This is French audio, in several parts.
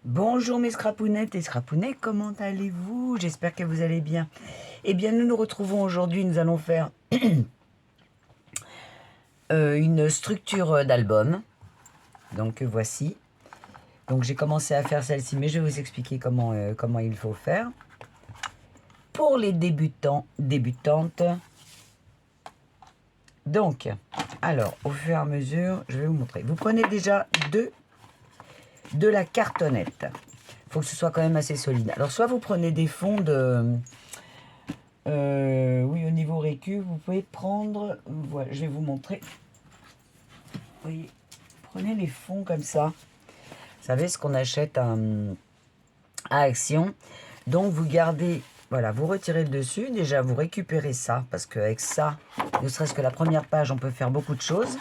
Bonjour mes scrapounettes et scrapounets, comment allez-vous? J'espère que vous allez bien. Eh bien, nous nous retrouvons aujourd'hui, nous allons faire une structure d'album. Donc voici. Donc j'ai commencé à faire celle-ci, mais je vais vous expliquer comment il faut faire. Pour les débutants, débutantes, donc, alors, au fur et à mesure, je vais vous montrer. Vous prenez déjà de la cartonnette. Il faut que ce soit quand même assez solide. Alors, soit vous prenez des fonds de... oui, au niveau récu, vous pouvez prendre... Voilà, je vais vous montrer. Vous voyez, prenez les fonds comme ça. Vous savez ce qu'on achète à Action. Donc, vous gardez... Voilà, vous retirez le dessus. Déjà, vous récupérez ça. Parce qu'avec ça, ne serait-ce que la première page, on peut faire beaucoup de choses.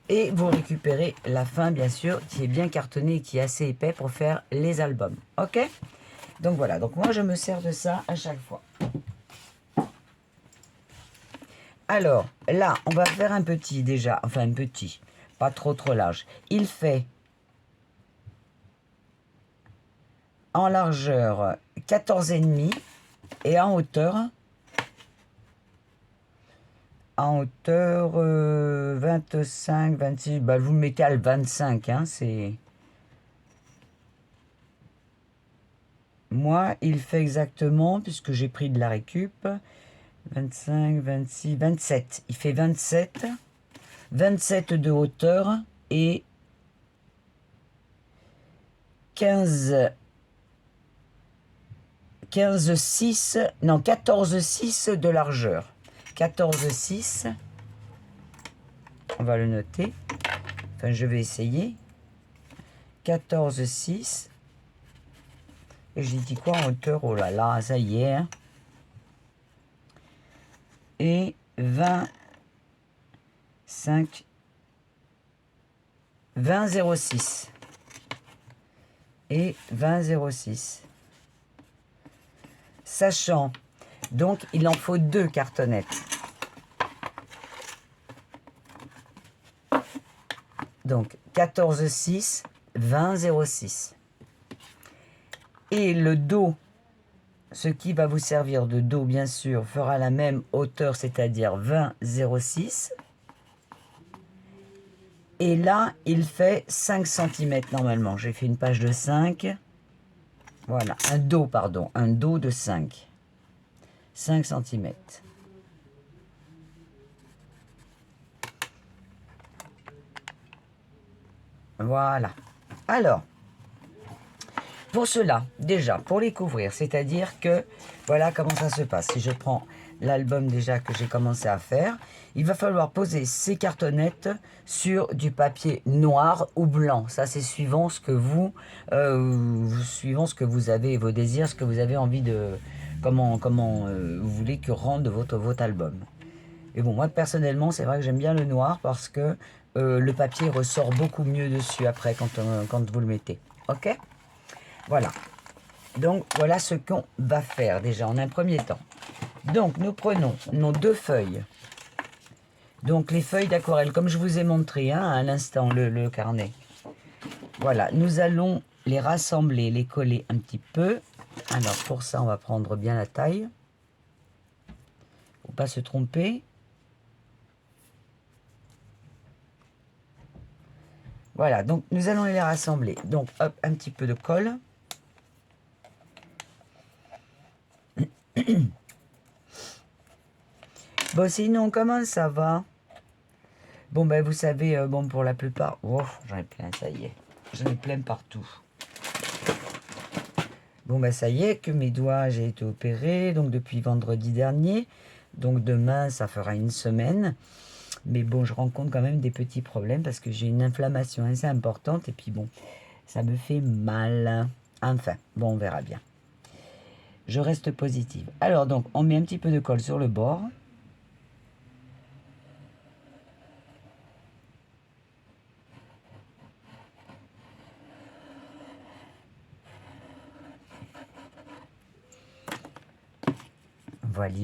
Et vous récupérez la fin, bien sûr, qui est bien cartonné et qui est assez épais pour faire les albums. Ok? Donc voilà, donc moi je me sers de ça à chaque fois. Alors, là, on va faire un petit déjà, enfin un petit, pas trop large. Il fait en largeur 14,5 et en hauteur 25, 26, bah vous le mettez à le 25, hein, c'est... Moi, il fait exactement, puisque j'ai pris de la récup, 25, 26, 27. Il fait 27. 27 de hauteur et 15, 6, non, 14,6 de largeur. 14,6. On va le noter. Enfin, je vais essayer. 14,6. Et j'ai dit quoi en hauteur? Oh là là, ça y est. Hein. Et 25, 20,06. Et 20,06. Sachant, donc il en faut 2 cartonnettes. Donc 14,6, 20,06. Et le dos, ce qui va vous servir de dos, bien sûr, fera la même hauteur, c'est-à-dire 20,06. Et là, il fait 5 cm normalement. J'ai fait une page de 5. Voilà, un dos, pardon, un dos de 5. 5 cm. Voilà. Alors, pour cela, déjà, pour les couvrir, c'est-à-dire que, voilà comment ça se passe. Si je prends l'album déjà que j'ai commencé à faire, il va falloir poser ces cartonnettes sur du papier noir ou blanc. Ça, c'est suivant ce que suivant ce que vous avez, vos désirs, ce que vous avez envie de, comment vous voulez que rende votre album. Et bon, moi, personnellement, c'est vrai que j'aime bien le noir parce que le papier ressort beaucoup mieux dessus après quand vous le mettez. Ok ? Voilà. Donc, voilà ce qu'on va faire déjà en un premier temps. Donc, nous prenons nos 2 feuilles. Donc, les feuilles d'aquarelle, comme je vous ai montré hein, à l'instant, le carnet. Voilà, nous allons les rassembler, les coller un petit peu. Alors, pour ça, on va prendre bien la taille. Faut pas se tromper. Voilà, donc nous allons les rassembler. Donc, hop, un petit peu de colle. Bon, sinon, comment ça va? Bon, ben, vous savez, bon, pour la plupart... Oh, j'en ai plein, ça y est. J'en ai plein partout. Bon, ben, ça y est, que mes doigts, j'ai été opéré, donc depuis vendredi dernier. Donc, demain, ça fera une semaine. Mais bon, je rencontre quand même des petits problèmes parce que j'ai une inflammation assez importante. Et puis, bon, ça me fait mal. Enfin, bon, on verra bien. Je reste positive. Alors, donc, on met un petit peu de colle sur le bord.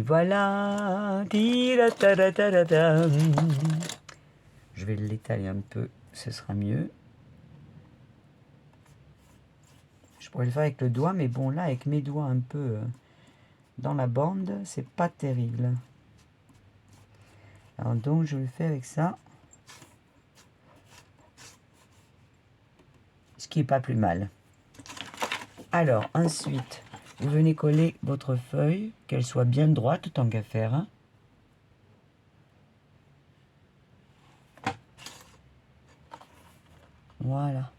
Voilà. Je vais l'étaler un peu, ce sera mieux. Je pourrais le faire avec le doigt, mais bon, là, avec mes doigts un peu dans la bande, c'est pas terrible. Alors donc, je le fais avec ça. Ce qui est pas plus mal. Alors, ensuite, vous venez coller votre feuille, qu'elle soit bien droite, tant qu'à faire. Hein. Voilà.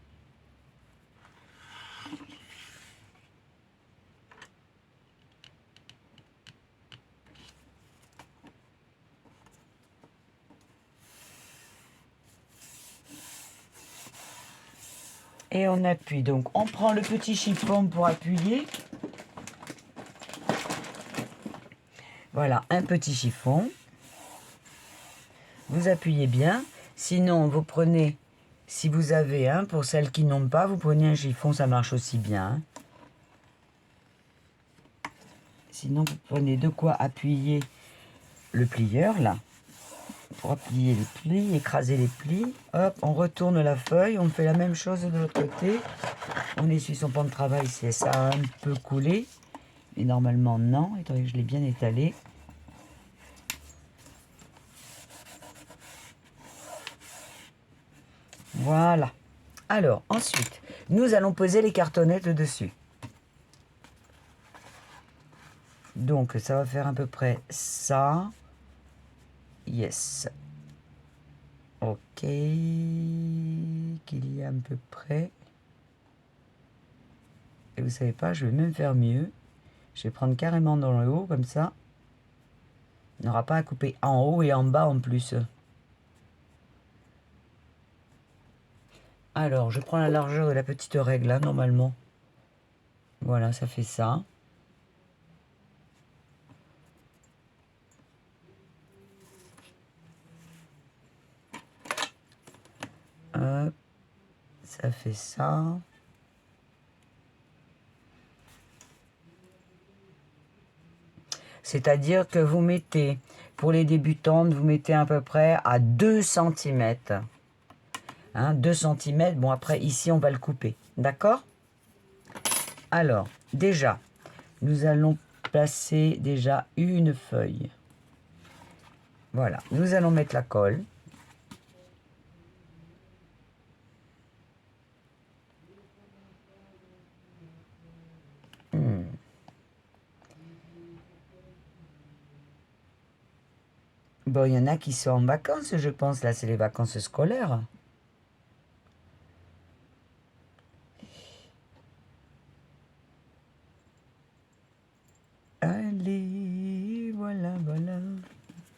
Et on appuie. Donc, on prend le petit chiffon pour appuyer. Voilà, un petit chiffon. Vous appuyez bien. Sinon, vous prenez, si vous avez un, pour celles qui n'ont pas, vous prenez un chiffon, ça marche aussi bien. Hein. Sinon, vous prenez de quoi appuyer le plieur, là. Pour appuyer les plis, écraser les plis. Hop, on retourne la feuille. On fait la même chose de l'autre côté. On essuie son pan de travail si ça a un peu coulé. Mais normalement, non, étant donné que je l'ai bien étalé. Voilà. Alors, ensuite, nous allons poser les cartonnettes dessus. Donc, ça va faire à peu près ça. Yes. Ok. Qu'il y a à peu près. Et vous savez pas, je vais même faire mieux. Je vais prendre carrément dans le haut, comme ça. Il n'aura pas à couper en haut et en bas en plus. Alors, je prends la largeur de la petite règle, là, normalement. Voilà, ça fait ça. Hop, ça fait ça. C'est-à-dire que vous mettez, pour les débutantes, vous mettez à peu près à 2 cm. Hein, 2 cm, bon après, ici, on va le couper. D'accord? Alors, déjà, nous allons placer déjà une feuille. Voilà, nous allons mettre la colle. Bon, il y en a qui sont en vacances, je pense. Là, c'est les vacances scolaires. Allez, voilà, voilà.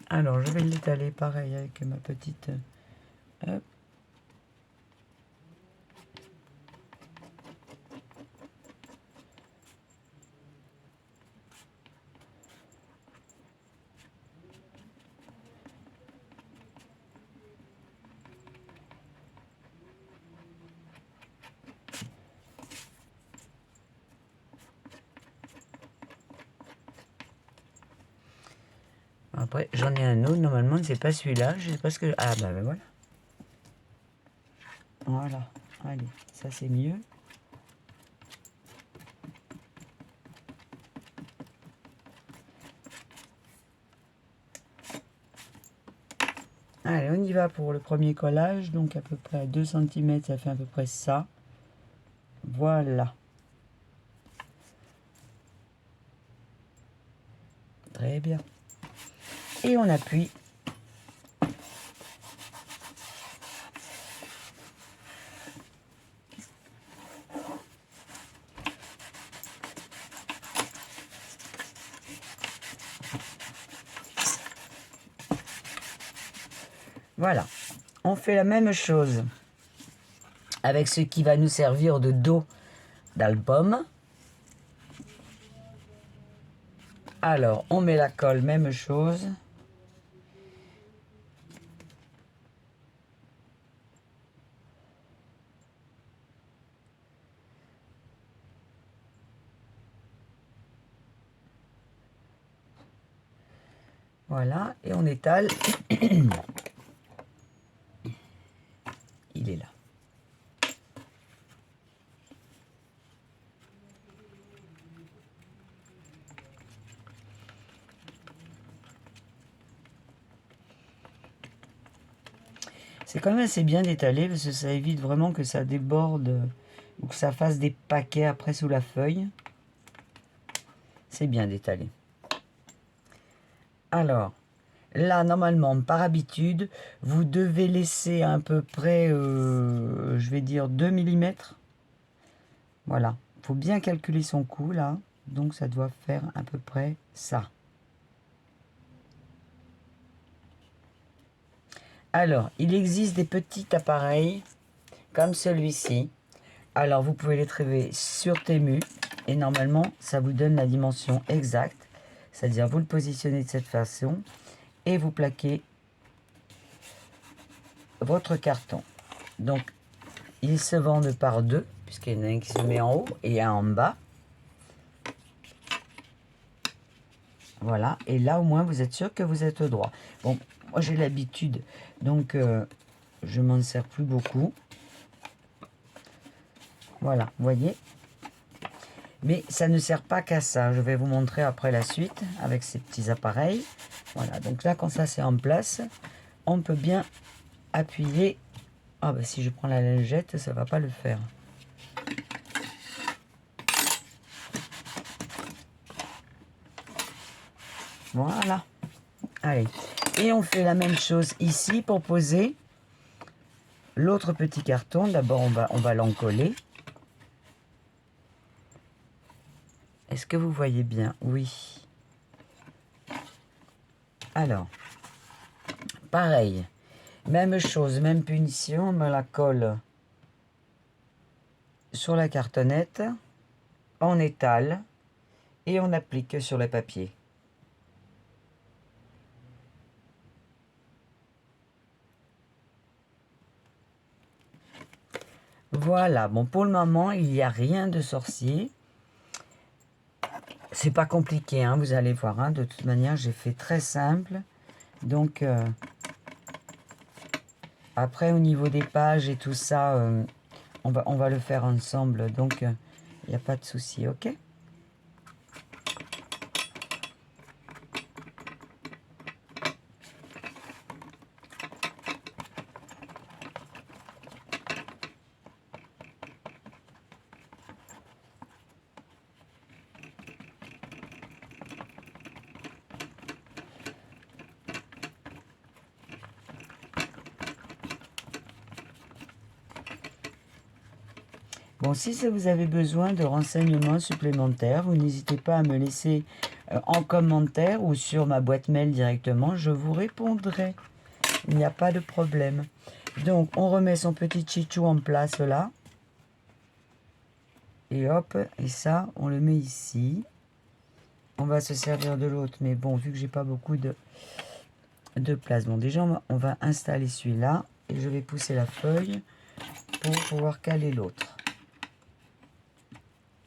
Alors, je vais l'étaler pareil avec ma petite... Hop. Après, j'en ai un autre. Normalement, c'est pas celui-là. Je sais pas ce que... Ah, bah, ben voilà. Voilà. Allez, ça, c'est mieux. Allez, on y va pour le premier collage. Donc, à peu près à 2 cm, ça fait à peu près ça. Voilà. Très bien. Et on appuie. Voilà. On fait la même chose avec ce qui va nous servir de dos d'album. Alors, on met la colle, même chose. Voilà, et on étale. Il est là. C'est quand même assez bien d'étaler parce que ça évite vraiment que ça déborde ou que ça fasse des paquets après sous la feuille. C'est bien d'étaler. Alors, là, normalement, par habitude, vous devez laisser à peu près, je vais dire 2 mm. Voilà. Il faut bien calculer son coût, là. Donc, ça doit faire à peu près ça. Alors, il existe des petits appareils comme celui-ci. Alors, vous pouvez les trouver sur Temu. Et normalement, ça vous donne la dimension exacte. C'est-à-dire, vous le positionnez de cette façon. Et vous plaquez votre carton. Donc, ils se vendent par deux, puisqu'il y en a un qui se met en haut et un en bas. Voilà, et là au moins vous êtes sûr que vous êtes droit. Bon, moi j'ai l'habitude, donc je m'en sers plus beaucoup. Voilà, vous voyez. Mais ça ne sert pas qu'à ça. Je vais vous montrer après la suite avec ces petits appareils. Voilà, donc là quand ça c'est en place, on peut bien appuyer. Ah ben si je prends la lingette, ça va pas le faire. Voilà. Allez. Et on fait la même chose ici pour poser l'autre petit carton. D'abord, on va l'encoller. Est-ce que vous voyez bien? Oui. Alors, pareil. Même chose, même punition. On me la colle sur la cartonnette. On étale. Et on applique sur le papier. Voilà, bon pour le moment il n'y a rien de sorcier. C'est pas compliqué, hein, vous allez voir, hein, de toute manière j'ai fait très simple. Donc après au niveau des pages et tout ça, on va le faire ensemble, donc il n'y a pas de souci, ok? Bon, si vous avez besoin de renseignements supplémentaires, vous n'hésitez pas à me laisser en commentaire ou sur ma boîte mail directement, je vous répondrai. Il n'y a pas de problème. Donc, on remet son petit chichou en place là. Et hop, et ça, on le met ici. On va se servir de l'autre, mais bon, vu que j'ai pas beaucoup de place. Bon, déjà, on va installer celui-là. Et je vais pousser la feuille pour pouvoir caler l'autre.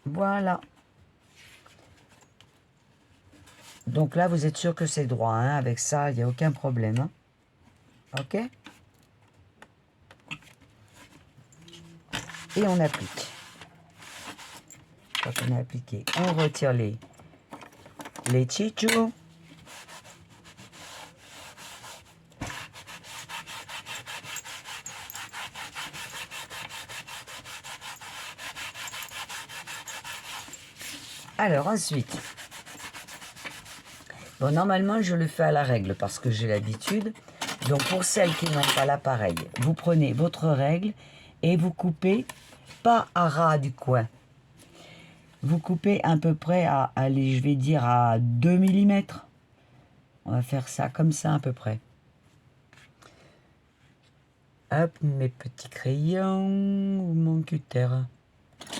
Voilà. Donc là, vous êtes sûr que c'est droit. Hein? Avec ça, il n'y a aucun problème. Hein? Ok? Et on applique. Quand on a appliqué, on retire les chichous. Alors ensuite, bon, normalement je le fais à la règle parce que j'ai l'habitude. Donc pour celles qui n'ont pas l'appareil, vous prenez votre règle et vous coupez pas à ras du coin. Vous coupez à peu près à, allez, je vais dire à 2 mm. On va faire ça comme ça à peu près. Hop, mes petits crayons ou mon cutter.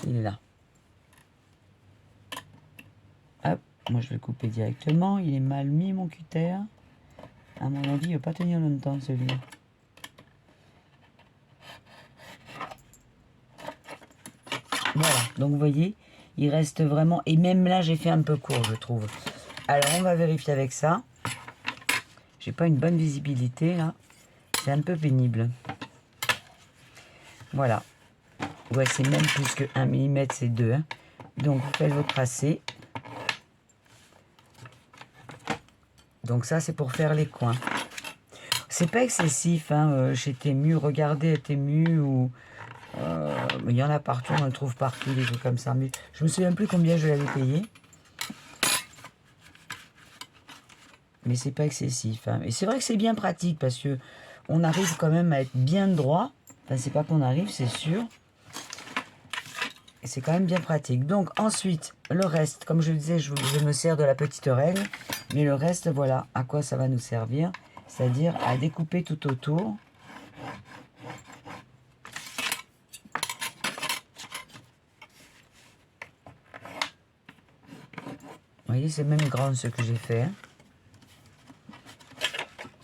Il est là. Hop, moi je vais le couper directement. Il est mal mis mon cutter. À mon avis, il ne va pas tenir longtemps celui-là. Voilà, donc vous voyez, il reste vraiment... Et même là, j'ai fait un peu court, je trouve. Alors, on va vérifier avec ça. J'ai pas une bonne visibilité, là. C'est un peu pénible. Voilà. Ouais, c'est même plus que 1 mm, c'est 2. Hein. Donc, vous faites votre tracé. Donc ça, c'est pour faire les coins. C'est pas excessif, hein, chez Temu. Regardez Temu ou... il y en a partout, on le trouve partout, des trucs comme ça. Mais je me souviens plus combien je l'avais payé. Mais c'est pas excessif. Hein. Et c'est vrai que c'est bien pratique parce que on arrive quand même à être bien droit. Enfin, c'est pas qu'on arrive, c'est sûr. Et c'est quand même bien pratique. Donc ensuite, le reste, comme je le disais, je me sers de la petite règle. Mais le reste, voilà à quoi ça va nous servir. C'est-à-dire à découper tout autour. Vous voyez, c'est même grand ce que j'ai fait. Hein.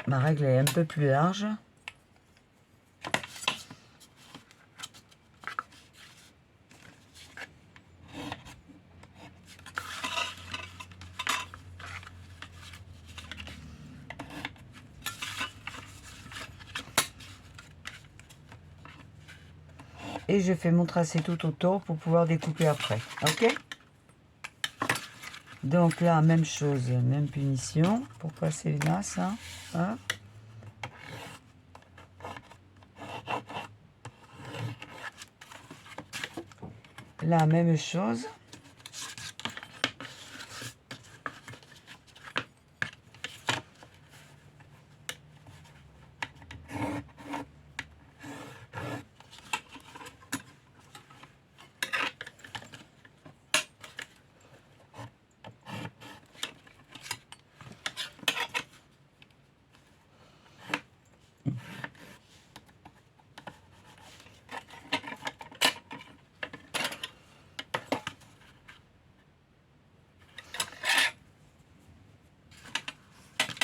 Ma règle est un peu plus large. Et je fais mon tracé tout autour pour pouvoir découper après. Ok? Donc là, même chose, même punition pour passer là, ça. Hein. Là, même chose.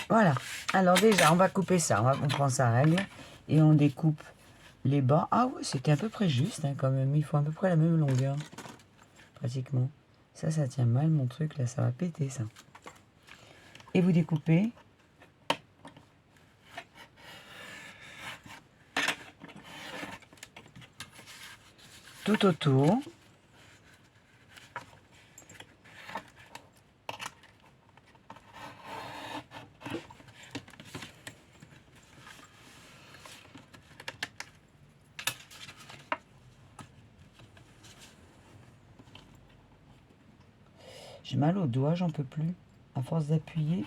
Voilà. Alors déjà, on va couper ça. On prend sa règle et on découpe les bas. Ah ouais, c'était à peu près juste hein, quand même. Il faut à peu près la même longueur. Pratiquement. Ça tient mal mon truc. Là, ça va péter ça. Et vous découpez. Tout autour. J'ai mal aux doigts, j'en peux plus. À force d'appuyer.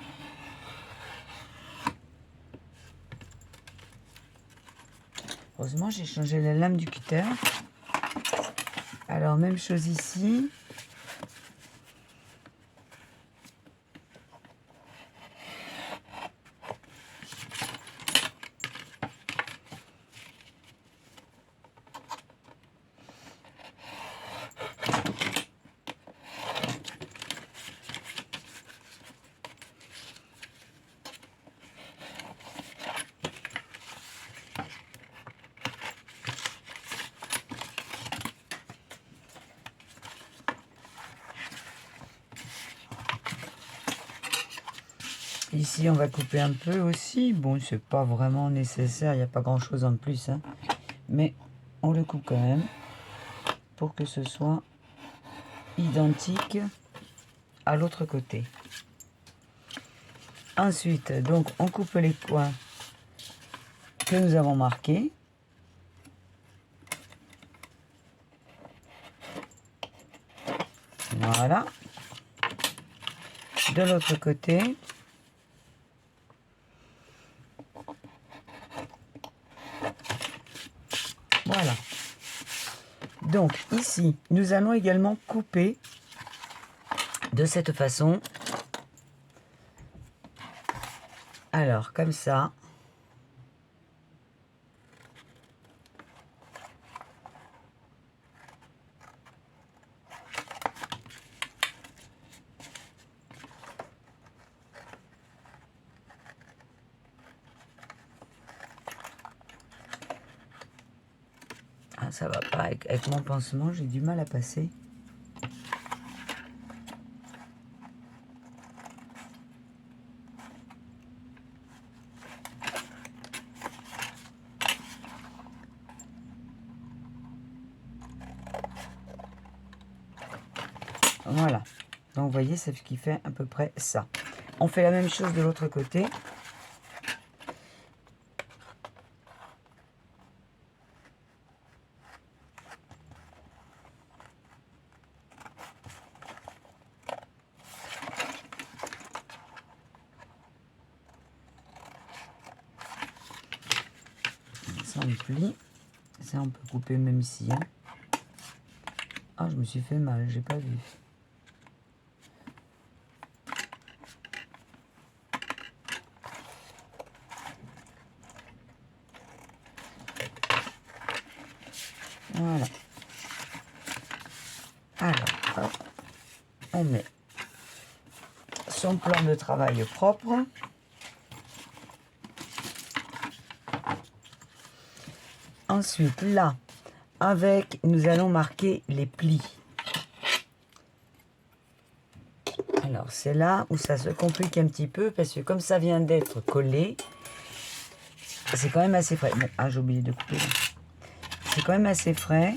Heureusement, j'ai changé la lame du cutter. Alors, même chose ici. Ici, on va couper un peu aussi. Bon, c'est pas vraiment nécessaire, il n'y a pas grand chose en plus. Hein. Mais on le coupe quand même pour que ce soit identique à l'autre côté. Ensuite, donc, on coupe les coins que nous avons marqués. Voilà. De l'autre côté. Voilà. Donc, ici, nous allons également couper de cette façon. Alors, comme ça. Ah, ça va pas. Avec mon pansement, j'ai du mal à passer. Voilà. Donc, vous voyez, c'est ce qui fait à peu près ça. On fait la même chose de l'autre côté. on plie. Ça, on peut couper même ici. Hein. Ah, je me suis fait mal, j'ai pas vu. Voilà. Alors, hop, on met son plan de travail propre. Ensuite, là, nous allons marquer les plis. Alors, c'est là où ça se complique un petit peu, parce que comme ça vient d'être collé, c'est quand même assez frais. Bon, ah, j'ai oublié de couper. C'est quand même assez frais.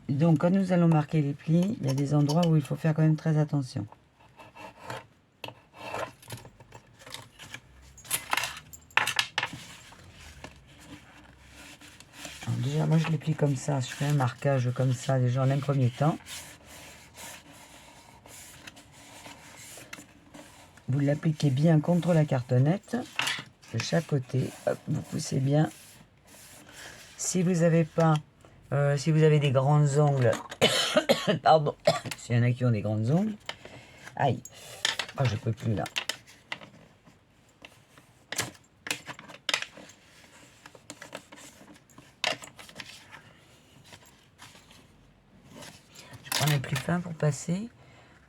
Donc, quand nous allons marquer les plis, il y a des endroits où il faut faire quand même très attention. Alors, déjà, moi, je les plie comme ça. Je fais un marquage comme ça, déjà, en un premier temps. Vous l'appliquez bien contre la cartonnette, de chaque côté. Hop, vous poussez bien. Si vous n'avez pas... si vous avez des grands ongles... Pardon. S'il y en a qui ont des grands ongles... Aïe. Oh, je peux plus là. Je prends le plus fin pour passer.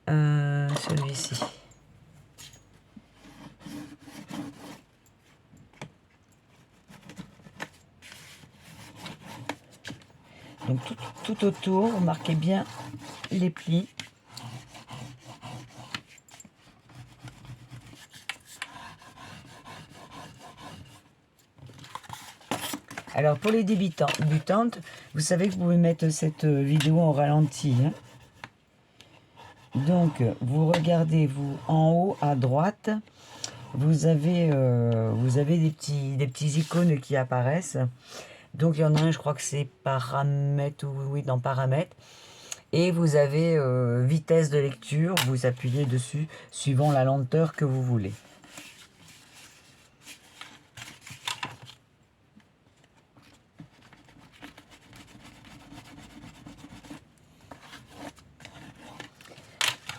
Celui-ci. Donc tout autour, vous marquez bien les plis. Alors pour les débutantes, vous savez que vous pouvez mettre cette vidéo en ralenti. Hein. Donc vous regardez en haut à droite, vous avez des petits icônes qui apparaissent. Donc il y en a un, je crois que c'est paramètres, oui, dans paramètres. Et vous avez vitesse de lecture, vous appuyez dessus suivant la lenteur que vous voulez.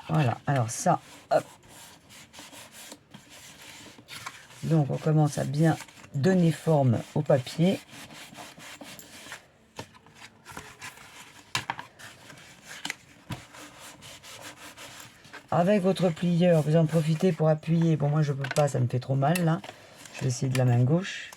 Voilà, alors ça, hop. Donc on commence à bien donner forme au papier. Avec votre plieur, vous en profitez pour appuyer. Bon, moi je peux pas, ça me fait trop mal là. Je vais essayer de la main gauche.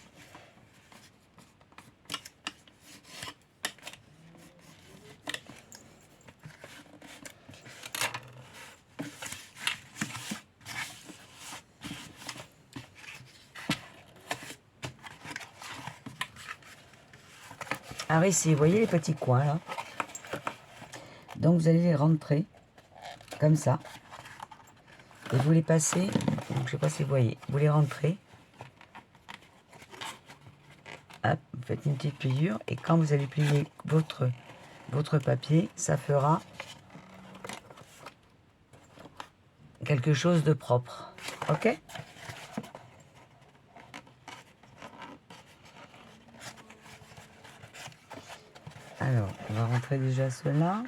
Alors ici, vous voyez les petits coins là. Donc vous allez les rentrer comme ça. Et vous les passez, donc, je sais pas si vous voyez, vous les rentrez. Hop, vous faites une petite pliure. Et quand vous allez plier votre papier, ça fera quelque chose de propre. Ok ? Alors, on va rentrer déjà cela.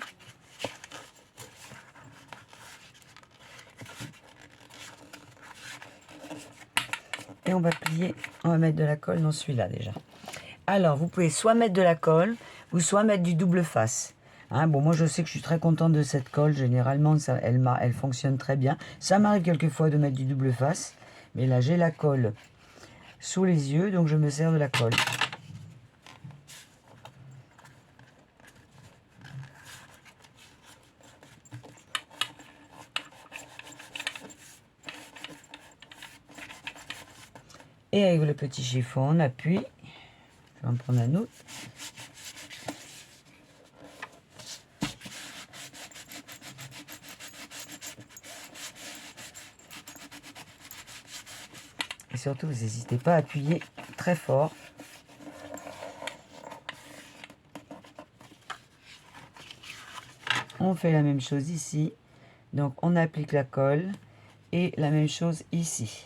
Et on va plier, on va mettre de la colle dans celui-là déjà. Alors, vous pouvez soit mettre de la colle, ou soit mettre du double face. Hein, bon, moi je sais que je suis très contente de cette colle. Généralement, elle fonctionne très bien. Ça m'arrive quelquefois de mettre du double face. Mais là, j'ai la colle sous les yeux, donc je me sers de la colle. Et avec le petit chiffon, on appuie. Je vais en prendre un autre. Et surtout, vous n'hésitez pas à appuyer très fort. On fait la même chose ici. Donc, on applique la colle. Et la même chose ici.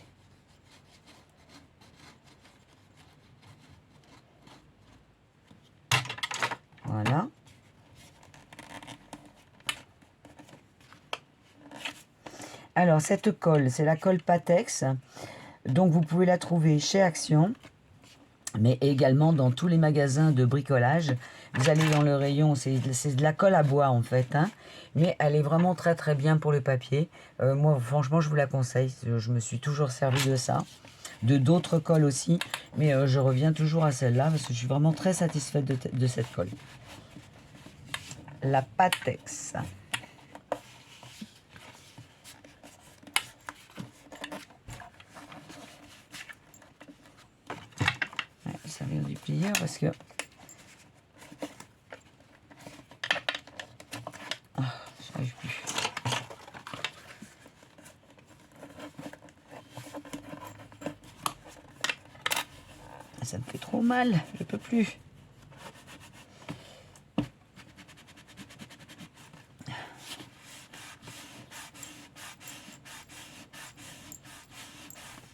Alors, cette colle, c'est la colle Patex. Donc, vous pouvez la trouver chez Action, mais également dans tous les magasins de bricolage. Vous allez dans le rayon, c'est de la colle à bois en fait, hein, mais elle est vraiment très très bien pour le papier. Moi, franchement, je vous la conseille. Je me suis toujours servi de ça. De d'autres colles aussi, mais je reviens toujours à celle-là parce que je suis vraiment très satisfaite de cette colle. La Patex. Ouais, ça vient du plieur parce que... Ah, j'arrive plus. Ça me fait trop mal, je peux plus.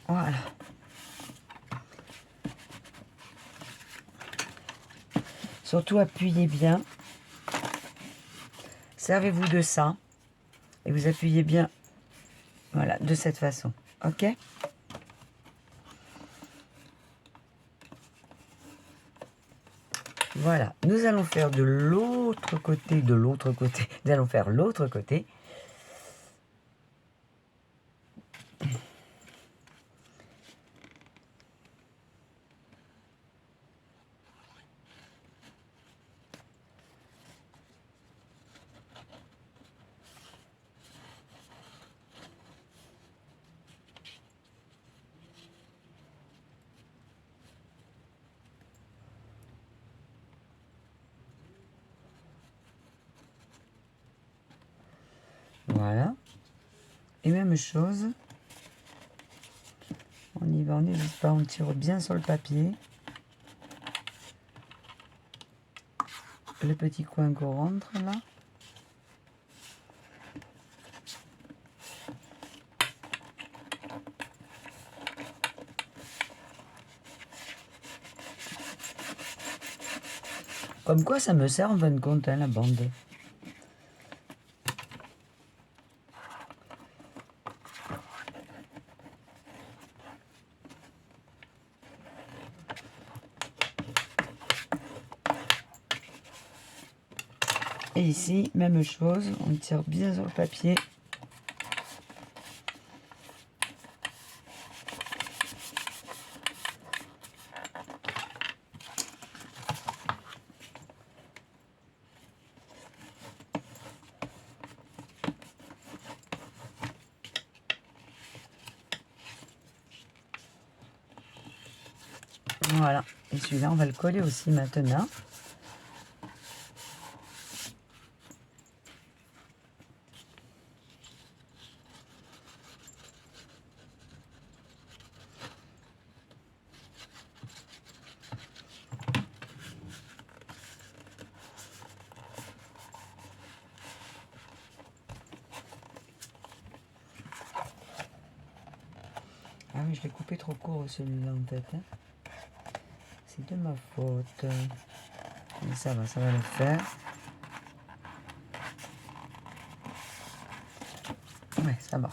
Voilà. Surtout appuyez bien. Servez-vous de ça. Et vous appuyez bien. Voilà, de cette façon. Ok ? Voilà. Nous allons faire de l'autre côté, Nous allons faire l'autre côté. Voilà. Et même chose. On y va, on n'hésite pas, on tire bien sur le papier. Le petit coin qu'on rentre là. Comme quoi ça me sert en fin de compte, hein, la bande. Et ici, même chose, on tire bien sur le papier. Voilà. Et celui-là, on va le coller aussi maintenant. Ah oui, je l'ai coupé trop court celui-là en fait. Hein. C'est de ma faute. Mais ça va le faire. Ouais, ça va.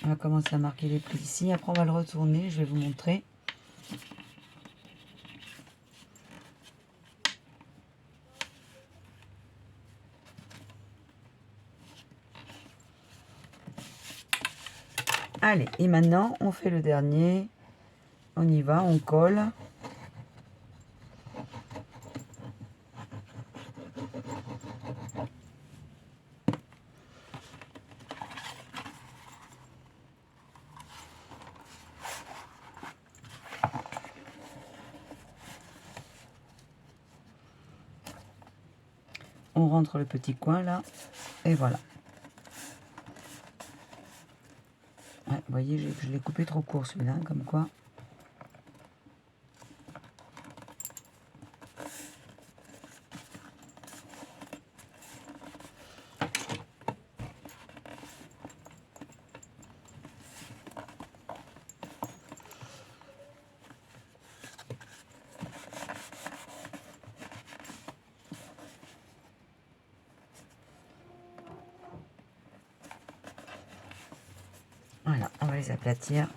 On va commencer à marquer les plis ici. Après, on va le retourner. Je vais vous montrer. Allez, et maintenant, on fait le dernier. On y va, on colle. on rentre le petit coin là, et voilà. Ouais, vous voyez, je l'ai coupé trop court celui-là, comme quoi. Voilà, on va les aplatir.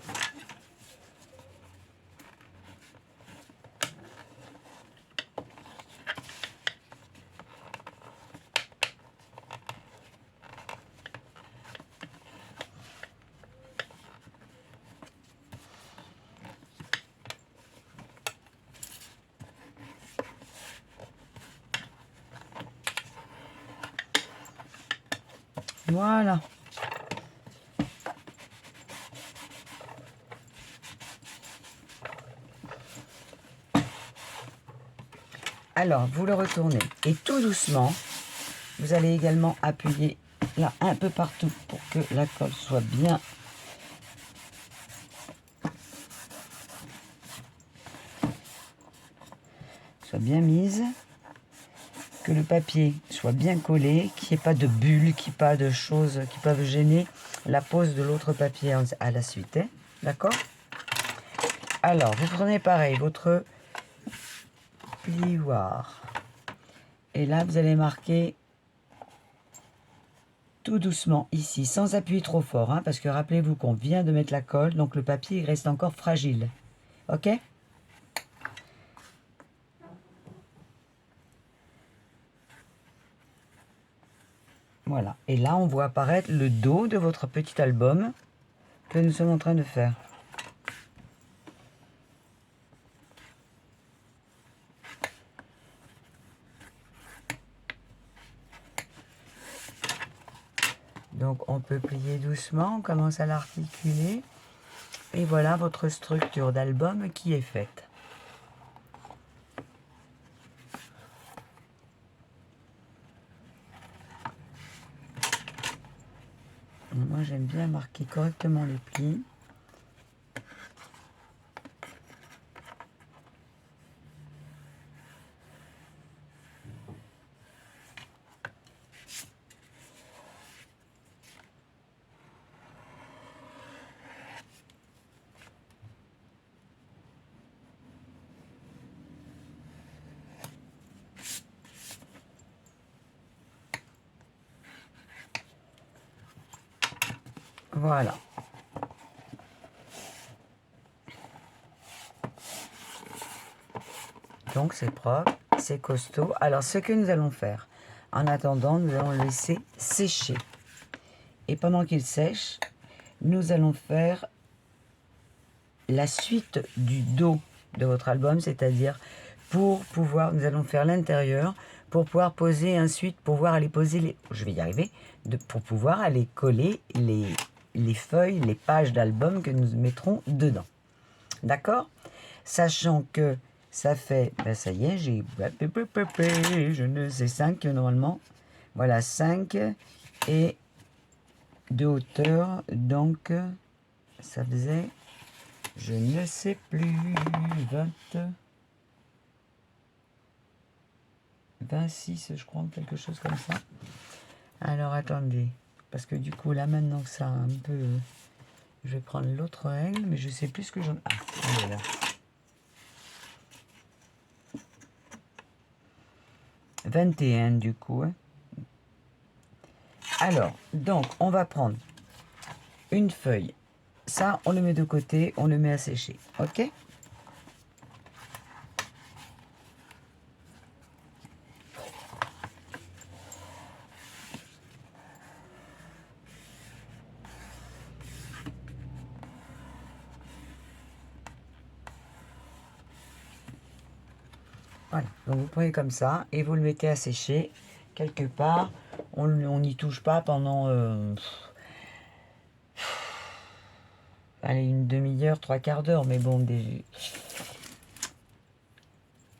Voilà. Alors, vous le retournez et tout doucement, vous allez également appuyer là un peu partout pour que la colle soit bien mise, que le papier soit bien collé, qu'il n'y ait pas de bulles, qu'il n'y ait pas de choses qui peuvent gêner la pose de l'autre papier à la suite. Hein, d'accord? Alors, vous prenez pareil votre plioir. Et là, vous allez marquer tout doucement ici, sans appuyer trop fort, hein, parce que rappelez-vous qu'on vient de mettre la colle, donc le papier il reste encore fragile. Ok? Voilà. Et là, on voit apparaître le dos de votre petit album que nous sommes en train de faire. Donc, on peut plier doucement, on commence à l'articuler. Et voilà votre structure d'album qui est faite. Moi, j'aime bien marquer correctement les plis. Voilà. Donc c'est propre, c'est costaud. Alors ce que nous allons faire, en attendant, nous allons le laisser sécher. Et pendant qu'il sèche, nous allons faire la suite du dos de votre album, c'est-à-dire pour pouvoir, nous allons faire l'intérieur, pour pouvoir poser ensuite, pour pouvoir aller poser les, je vais y arriver, pour pouvoir aller coller les feuilles, les pages d'album que nous mettrons dedans. D'accord? Sachant que ça fait, ben ça y est, je ne sais 5 normalement. Voilà, 5 et de hauteur, donc ça faisait, je ne sais plus, 26 je crois, quelque chose comme ça. Alors attendez, parce que du coup là maintenant que ça a un peu, je vais prendre l'autre règle, mais je sais plus ce que j'en... Ah, voilà. « 21 du coup. Hein. Alors, donc, on va prendre une feuille. Ça, on le met de côté, on le met à sécher. Ok? Voilà, donc vous prenez comme ça et vous le mettez à sécher quelque part. On n'y touche pas pendant allez, une demi-heure, 3/4 d'heure, mais bon,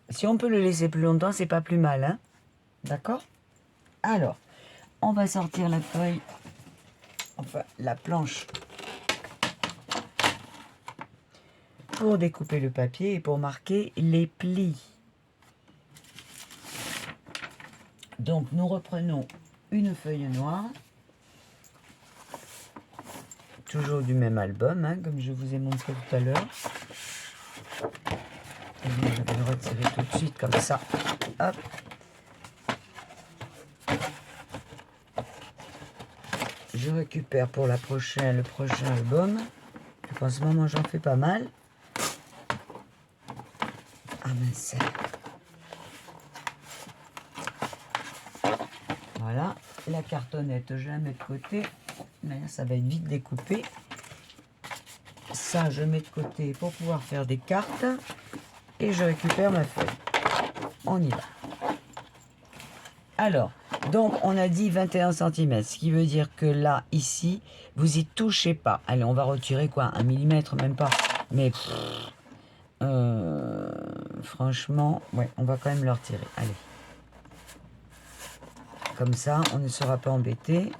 si on peut le laisser plus longtemps, c'est pas plus mal, hein? D'accord? Alors, on va sortir la feuille, enfin la planche, pour découper le papier et pour marquer les plis. Donc, nous reprenons une feuille noire, toujours du même album, hein, comme je vous ai montré tout à l'heure. Je vais le retirer tout de suite comme ça. Hop. Je récupère pour le prochain album. En ce moment, j'en fais pas mal. Ah mince. Voilà, la cartonnette, je la mets de côté. Mais ça va être vite découpé. Ça, je mets de côté pour pouvoir faire des cartes. Et je récupère ma feuille. On y va. Alors, donc on a dit 21 cm, ce qui veut dire que là, ici, vous y touchez pas. Allez, on va retirer quoi? 1 mm, même pas. Mais franchement, ouais, on va quand même le retirer. Allez. Comme ça, on ne sera pas embêté.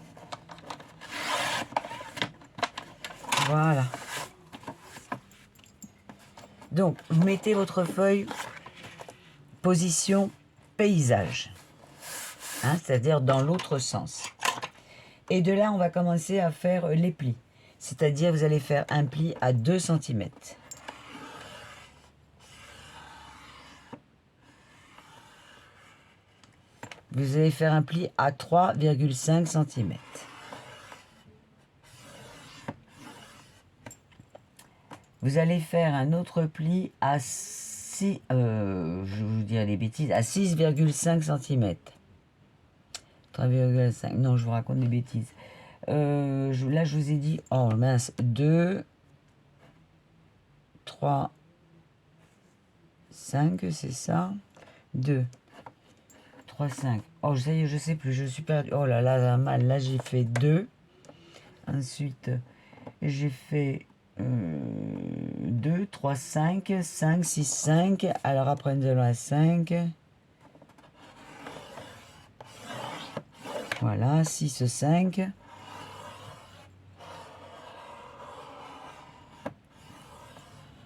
Voilà. Donc, vous mettez votre feuille position paysage. Hein, c'est-à-dire dans l'autre sens. Et de là, on va commencer à faire les plis. C'est-à-dire, vous allez faire un pli à 2 cm. Vous allez faire un pli à 3,5 cm. Vous allez faire un autre pli à 6, je vais vous dire des bêtises, à 6,5 cm. 3,5, non, je vous raconte des bêtises. Là, je vous ai dit, oh mince, 2, 3, 5, c'est ça. 2, 3, 5. Oh, ça y est, je sais plus, je suis perdu. Oh là là, mal. Là, j'ai fait 2. Ensuite, j'ai fait 2, 3, 5, 5, 6, 5. Alors après, nous allons à 5. Voilà, 6, 5.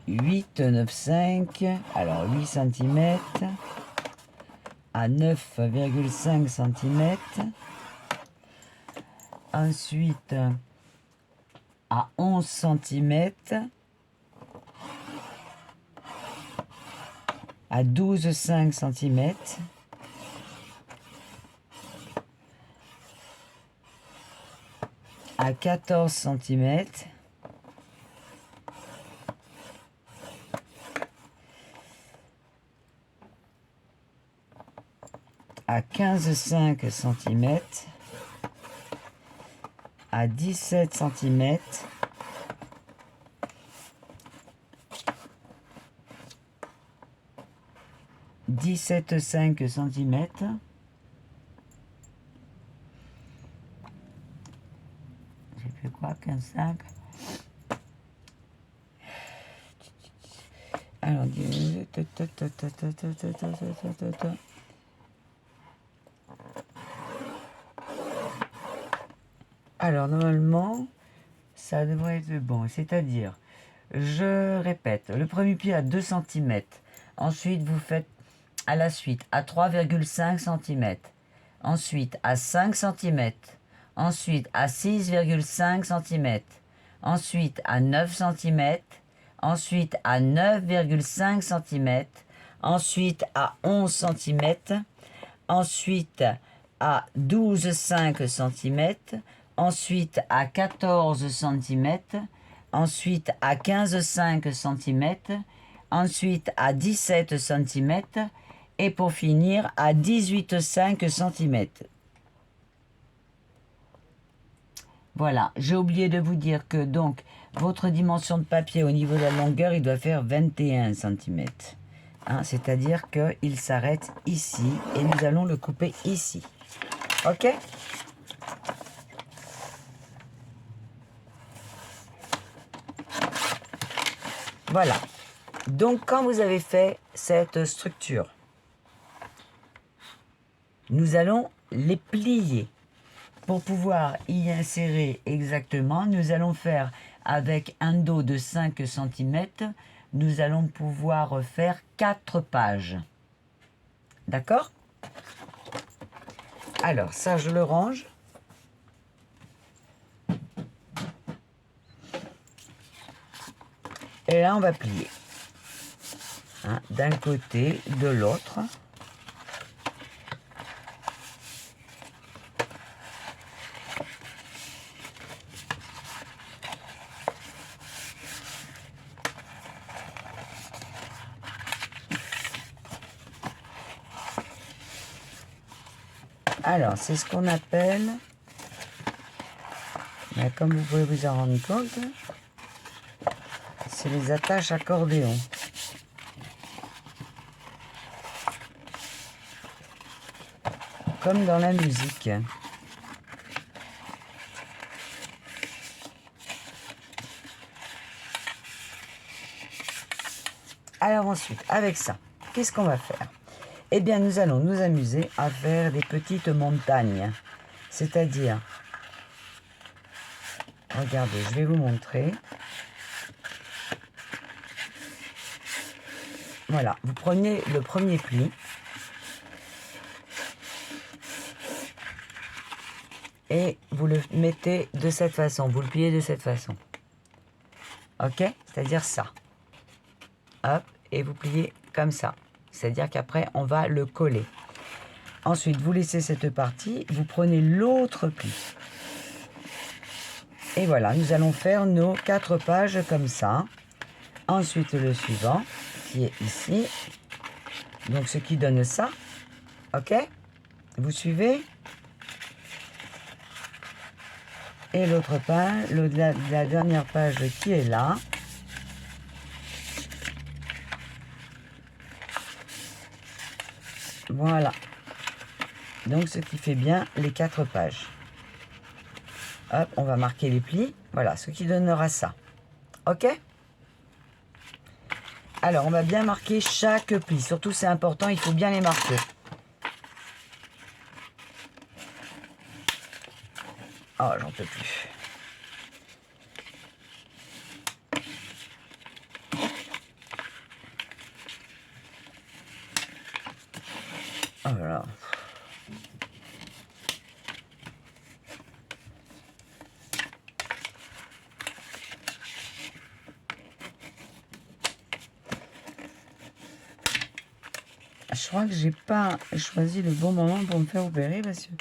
Huit, 9, 5. Alors 8 cm à 9,5 cm. Ensuite, à 11 cm. À 12,5 cm. À 14 cm. À 15,5 cm. À 17 cm. « 17,5 cm. J'ai fait quoi? 15,5. Alors, alors, normalement, ça devrait être bon. C'est-à-dire, je répète, le premier pied à 2 cm. Ensuite, vous faites à la suite à 3,5 cm. Ensuite, à 5 cm. Ensuite, à 6,5 cm. Ensuite, à 9 cm. Ensuite, à 9,5 cm. Ensuite, à 11 cm. Ensuite, à 12,5 cm. Ensuite, à 14 cm. Ensuite, à 15,5 cm. Ensuite, à 17 cm. Et pour finir, à 18,5 cm. Voilà, j'ai oublié de vous dire que donc votre dimension de papier au niveau de la longueur, il doit faire 21 cm. Hein, c'est-à-dire qu'il s'arrête ici et nous allons le couper ici. Ok? Voilà. Donc quand vous avez fait cette structure, nous allons les plier. Pour pouvoir y insérer exactement, nous allons faire avec un dos de 5 cm, nous allons pouvoir faire 4 pages. D'accord? Alors, ça, je le range. Et là, on va plier. Hein, d'un côté, de l'autre. Alors, c'est ce qu'on appelle, mais comme vous pouvez vous en rendre compte, c'est les attaches accordéon. Comme dans la musique. Alors ensuite, avec ça, qu'est-ce qu'on va faire? Eh bien, nous allons nous amuser à faire des petites montagnes. C'est-à-dire, regardez, je vais vous montrer. Voilà, vous prenez le premier pli. Et vous le mettez de cette façon, vous le pliez de cette façon. Ok? C'est-à-dire ça. Hop, et vous pliez comme ça. C'est-à-dire qu'après, on va le coller. Ensuite, vous laissez cette partie, vous prenez l'autre pli. Et voilà, nous allons faire nos 4 pages comme ça. Ensuite, le suivant, qui est ici. Donc, ce qui donne ça. Ok? Vous suivez? Et l'autre page, la dernière page qui est là. Voilà. Donc, ce qui fait bien les 4 pages. Hop, on va marquer les plis. Voilà, ce qui donnera ça. Ok? Alors, on va bien marquer chaque pli. Surtout, c'est important, il faut bien les marquer. Oh, j'en peux plus. Oh là là. Je crois que j'ai pas choisi le bon moment pour me faire opérer parce que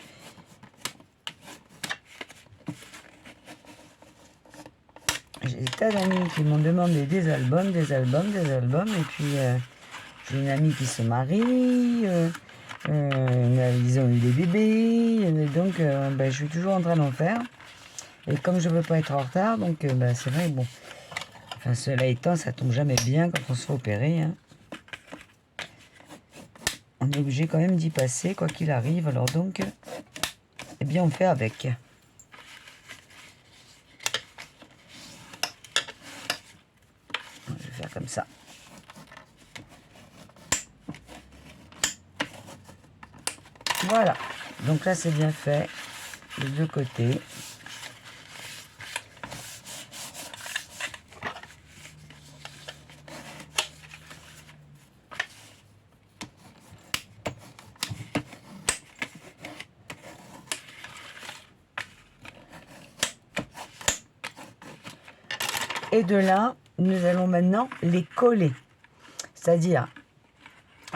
j'ai des tas d'amis qui m'ont demandé des albums, et puis j'ai une amie qui se marie, ils ont eu des bébés, donc je suis toujours en train d'en faire. Et comme je veux pas être en retard, donc c'est vrai, bon, enfin cela étant, ça tombe jamais bien quand on se fait opérer, hein. On est obligé quand même d'y passer, quoi qu'il arrive. Alors donc, eh bien, on fait avec. Je vais faire comme ça. Voilà. Donc là, c'est bien fait. Les deux côtés. Et de là, nous allons maintenant les coller. C'est-à-dire,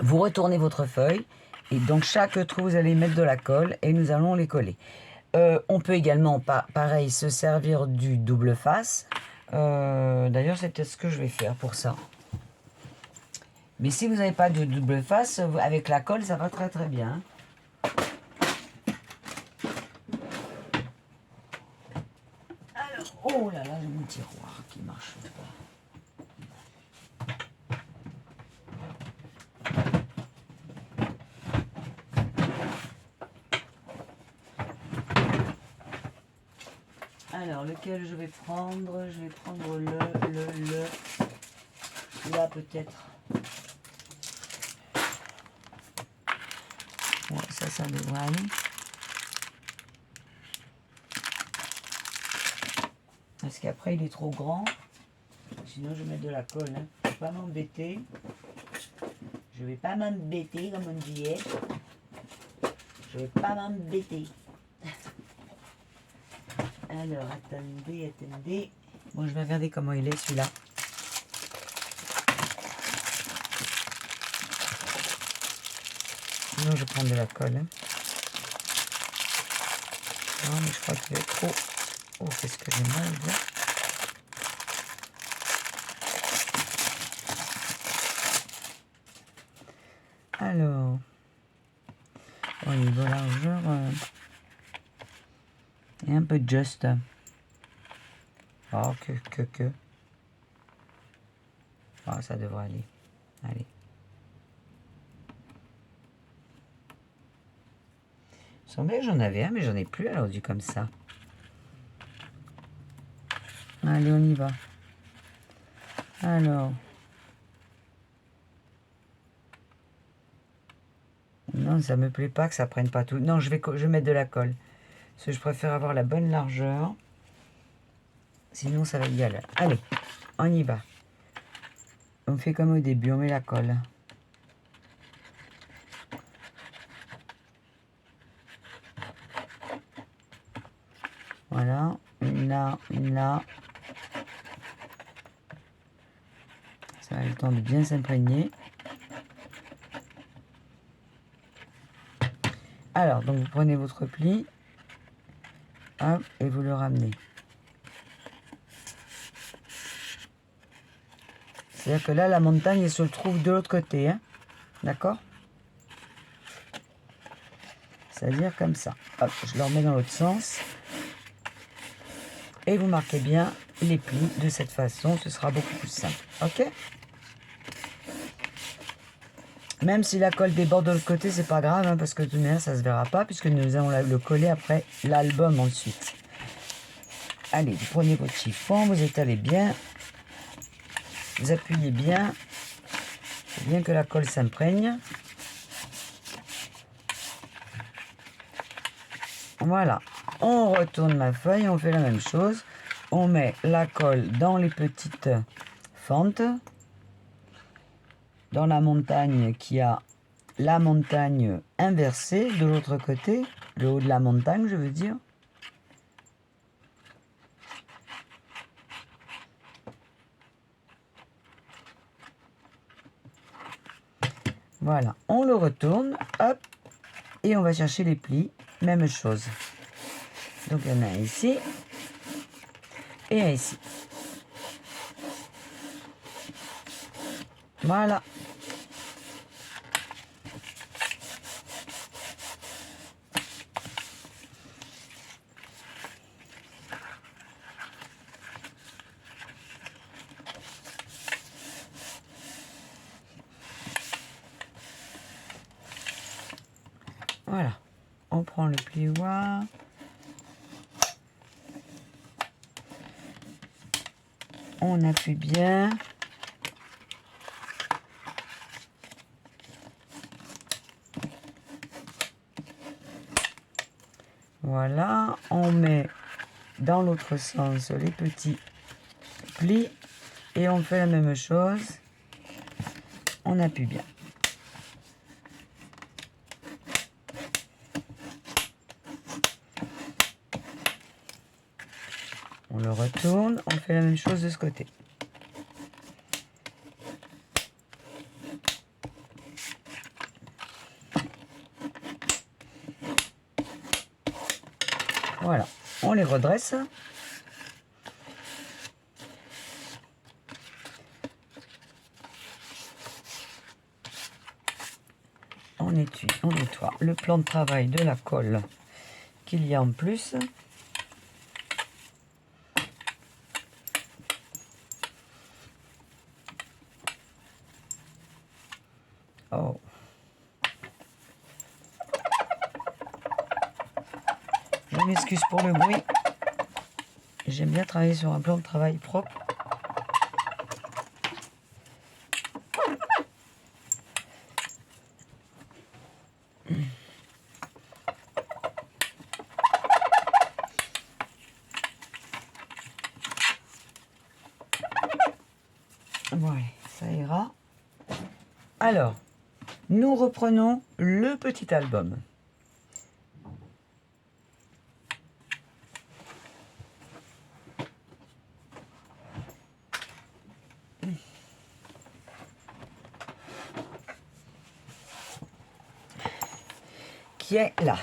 vous retournez votre feuille et dans chaque trou, vous allez mettre de la colle et nous allons les coller. On peut également, pareil, se servir du double face. D'ailleurs, c'est peut-être ce que je vais faire pour ça. Mais si vous n'avez pas de double face, avec la colle, ça va très très bien. Alors, oh là là, j'ai mon tiroir qui marche pas. Alors, lequel je vais prendre? Je vais prendre là peut-être. Ouais, ça ça devrait aller. Parce qu'après, il est trop grand. Sinon, je vais mettre de la colle. Hein. Je ne vais pas m'embêter. Je vais pas m'embêter, comme on dit. Je vais pas m'embêter. Alors, attendez. Bon, je vais regarder comment il est, celui-là. Sinon, je prends de la colle. Hein. Non, mais je crois qu'il est trop... Oh, qu'est-ce que j'ai mal, là. Alors, au niveau largeur, et un peu juste. Oh, que. Oh, ça devrait aller. Allez. Il semblait que j'en avais un, mais j'en ai plus alors du comme ça. Allez, on y va. Alors. Non, ça me plaît pas que ça prenne pas tout. Non, je vais mettre de la colle. Parce que je préfère avoir la bonne largeur. Sinon, ça va être galère. Allez, on y va. On fait comme au début, on met la colle. Voilà, une là. Ça a le temps de bien s'imprégner. Alors, donc vous prenez votre pli, hop, et vous le ramenez. C'est-à-dire que là, la montagne, elle se trouve de l'autre côté, hein, d'accord? C'est-à-dire comme ça. Hop, je le remets dans l'autre sens. Et vous marquez bien les plis de cette façon, ce sera beaucoup plus simple, ok? Même si la colle déborde de l'autre côté, c'est pas grave, hein, parce que de toute manière, ça se verra pas, puisque nous allons le coller après l'album ensuite. Allez, vous prenez votre chiffon, vous étalez bien, vous appuyez bien, faut bien que la colle s'imprègne. Voilà, on retourne ma feuille, on fait la même chose. On met la colle dans les petites fentes. Dans la montagne qui a la montagne inversée de l'autre côté, le haut de la montagne, je veux dire. Voilà, on le retourne, hop, et on va chercher les plis, même chose. Donc il y en a un ici et un ici. Voilà. Voilà, on prend le plioir. On appuie bien. Voilà, on met dans l'autre sens les petits plis et on fait la même chose. On appuie bien. On le retourne, on fait la même chose de ce côté. Voilà, on les redresse. On étui, on nettoie le plan de travail de la colle qu'il y a en plus. Oh. Je m'excuse pour le bruit. J'aime bien travailler sur un plan de travail propre. ira. Alors, nous reprenons le petit album. Qui est là.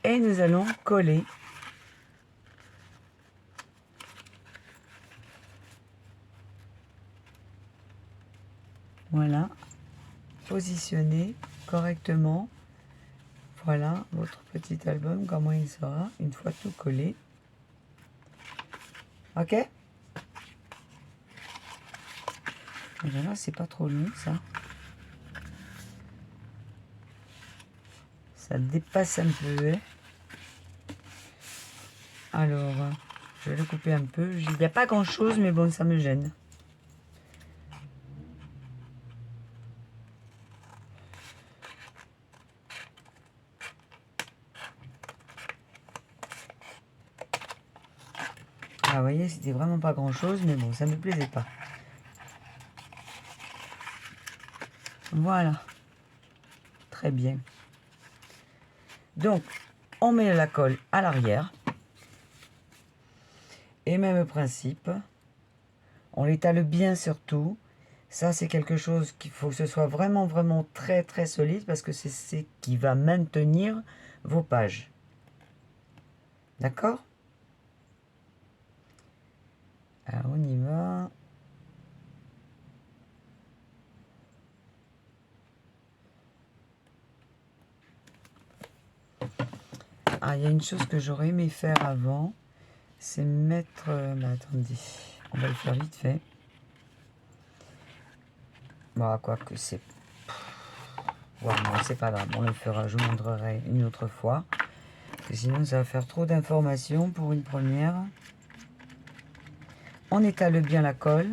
Et nous allons coller voilà, positionner correctement. Voilà votre petit album, comment il sera une fois tout collé. Ok? Et voilà, c'est pas trop long ça. Ça dépasse un peu. Hein. Alors, je vais le couper un peu. Il n'y a pas grand chose, mais bon, ça me gêne. Ah, vous voyez, c'était vraiment pas grand chose, mais bon, ça me plaisait pas. Voilà. Très bien. Donc, on met la colle à l'arrière. Et même principe. On l'étale bien surtout. Ça, c'est quelque chose qu'il faut que ce soit vraiment, vraiment très, très solide parce que c'est ce qui va maintenir vos pages. D'accord? Alors, on y va. Ah, il y a une chose que j'aurais aimé faire avant. C'est mettre... bah, attendez, on va le faire vite fait. Bon, quoi que c'est... Ouais, non, c'est pas grave, on le fera, je vous montrerai une autre fois. Parce que sinon, ça va faire trop d'informations pour une première. On étale bien la colle.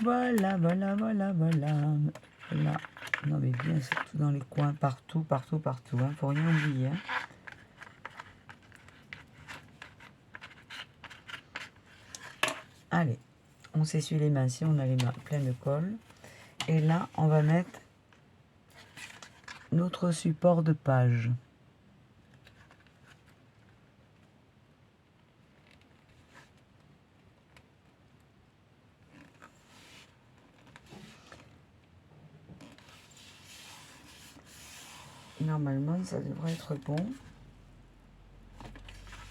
Voilà, voilà, voilà, voilà. Là. Non mais bien surtout dans les coins, partout, partout, partout. Hein, faut rien oublier. Hein. Allez, on s'essuie les mains si on a les mains pleines de colle. Et là, on va mettre notre support de page. Normalement, ça devrait être bon.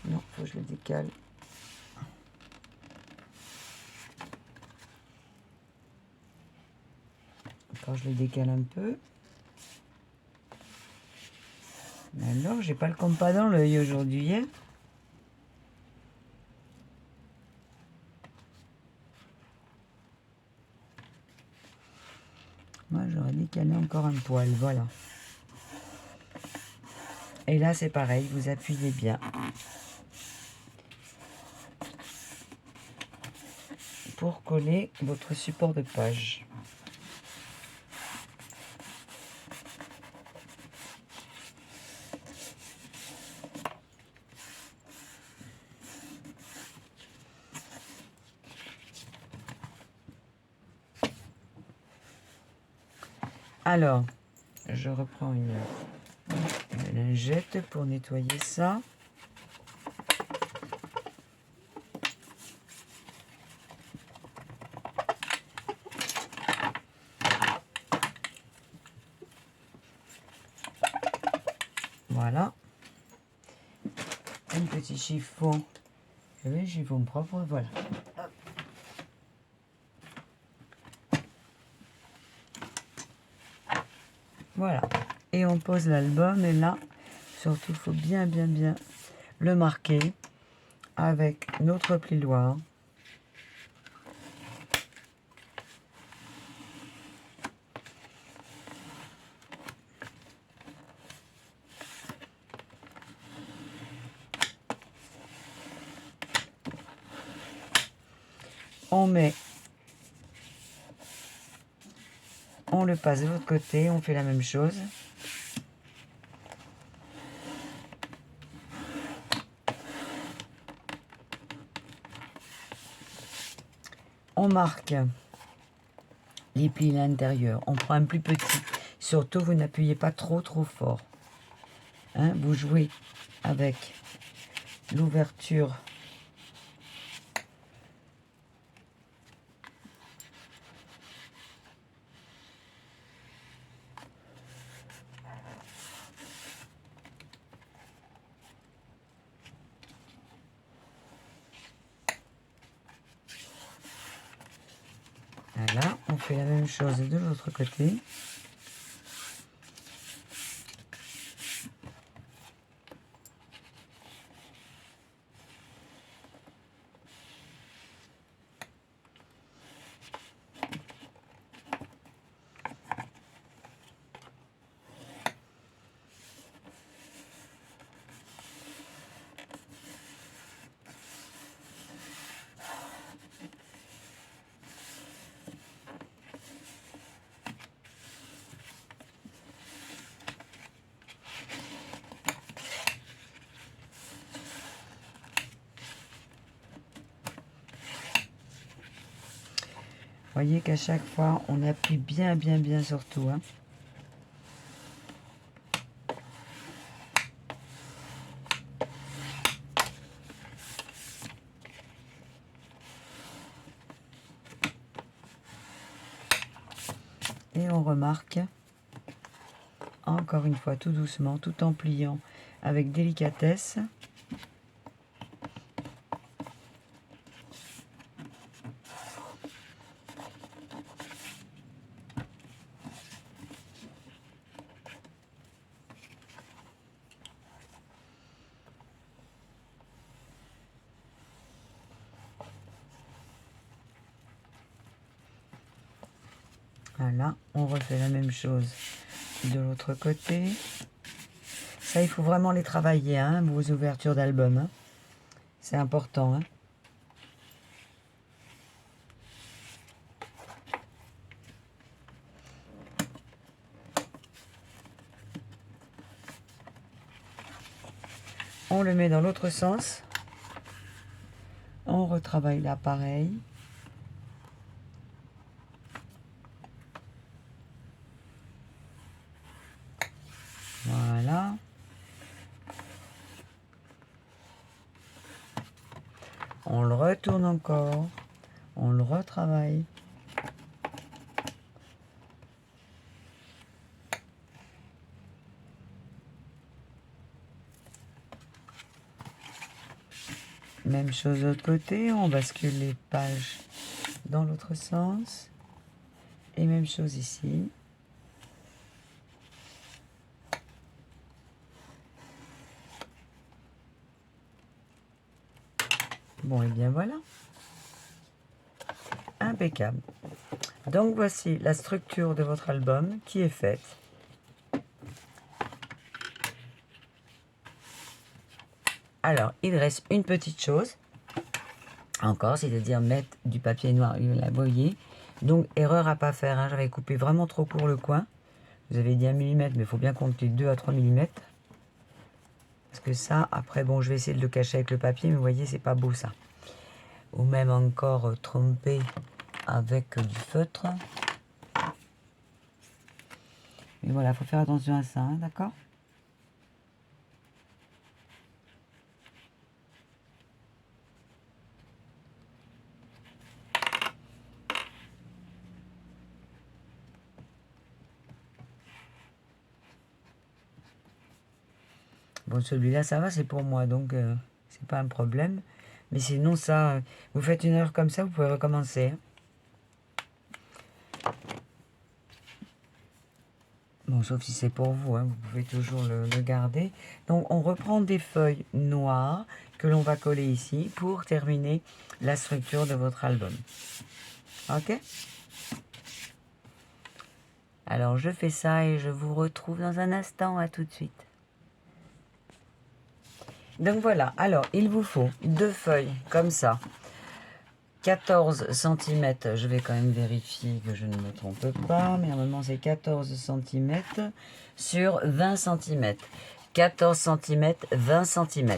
Non, faut que je le décale. Quand je le décale un peu. Mais alors, j'ai pas le compas dans l'œil aujourd'hui. Hein. Moi, j'aurais décalé encore un poil. Voilà. Et là, c'est pareil. Vous appuyez bien. Pour coller votre support de page. Alors, je reprends une lingette pour nettoyer ça. Voilà. Un petit chiffon. J'avais un chiffon propre, voilà. Hop. Voilà. Et on pose l'album. Et là, surtout, il faut bien le marquer avec notre plioir. On le passe de l'autre côté, on fait la même chose. On marque les plis à l'intérieur. On prend un plus petit. Surtout, vous n'appuyez pas trop fort. Hein, vous jouez avec l'ouverture. Voilà, on fait la même chose de l'autre côté. Voyez qu'à chaque fois, on appuie bien sur tout. Hein. Et on remarque, encore une fois, tout doucement, tout en pliant avec délicatesse. Voilà, on refait la même chose de l'autre côté. Ça, il faut vraiment les travailler, hein, vos ouvertures d'album. Hein. C'est important. Hein. On le met dans l'autre sens. On retravaille là pareil. Voilà. On le retourne encore. On le retravaille. Même chose de l'autre côté. On bascule les pages dans l'autre sens. Et même chose ici. Bon, et bien voilà. Impeccable. Donc voici la structure de votre album qui est faite. Alors, il reste une petite chose encore, c'est-à-dire mettre du papier noir, la voyez. Donc, erreur à pas faire, hein, j'avais coupé vraiment trop court le coin. Vous avez dit 1 mm, mais il faut bien compter 2 à 3 mm. Parce que ça, après, bon, je vais essayer de le cacher avec le papier, mais vous voyez, c'est pas beau ça. Ou même encore tromper avec du feutre. Mais voilà, il faut faire attention à ça, hein, d'accord ? Bon, celui-là, ça va, c'est pour moi, donc c'est pas un problème. Mais sinon, ça, vous faites une heure comme ça, vous pouvez recommencer. Hein. Bon, sauf si c'est pour vous, hein, vous pouvez toujours le garder. Donc, on reprend des feuilles noires que l'on va coller ici pour terminer la structure de votre album. Ok? Alors, je fais ça et je vous retrouve dans un instant. À tout de suite. Donc, voilà. Alors, il vous faut 2 feuilles comme ça. 14 cm, je vais quand même vérifier que je ne me trompe pas, mais normalement c'est 14 cm sur 20 cm. 14 cm, 20 cm.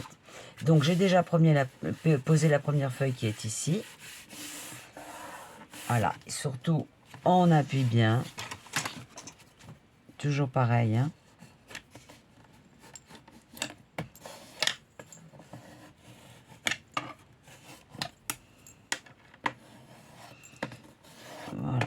Donc j'ai déjà posé la première feuille qui est ici. Voilà, surtout on appuie bien. Toujours pareil, hein. Voilà.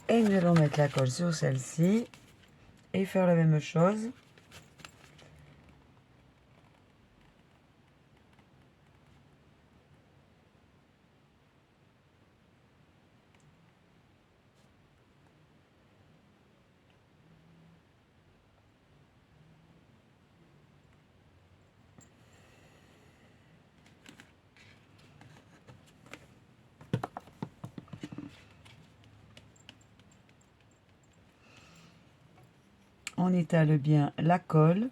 Et nous allons mettre la colle sur celle-ci et faire la même chose. On étale bien la colle.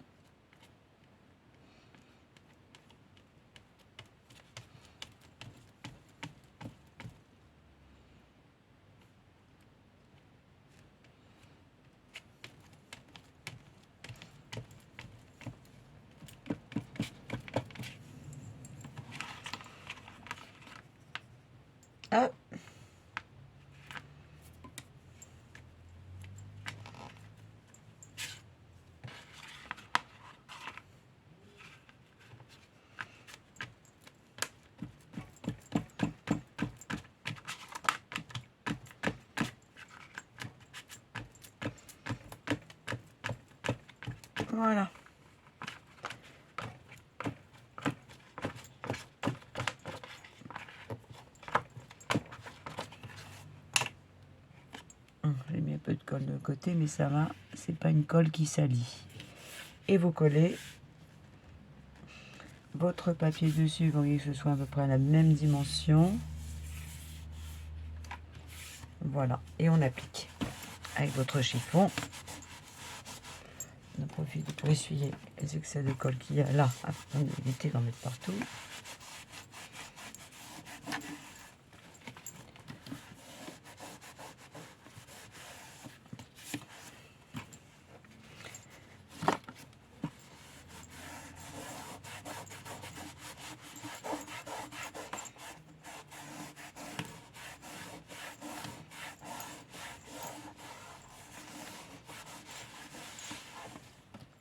Hop. Voilà. J'ai mis un peu de colle de côté, mais ça va. C'est pas une colle qui salit. Et vous collez votre papier dessus. Vous voyez que ce soit à peu près à la même dimension. Voilà. Et on applique avec votre chiffon. On en profite pour essuyer les excès de colle qu'il y a là, afin d'éviter d'en mettre partout.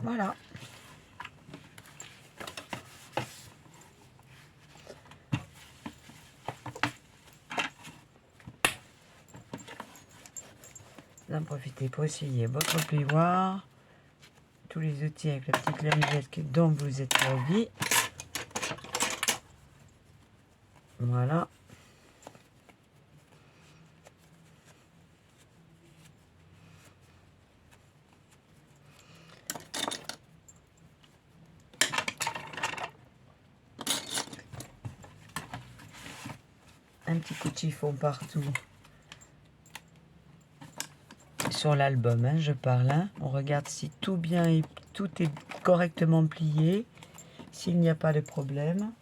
Voilà. Vous en profitez pour essuyer votre plioir, tous les outils avec la petite lingette dont vous êtes servi. Voilà. Un petit coup de chiffon partout sur l'album, hein, je parle. Hein. On regarde si tout bien et tout est correctement plié, s'il n'y a pas de problème.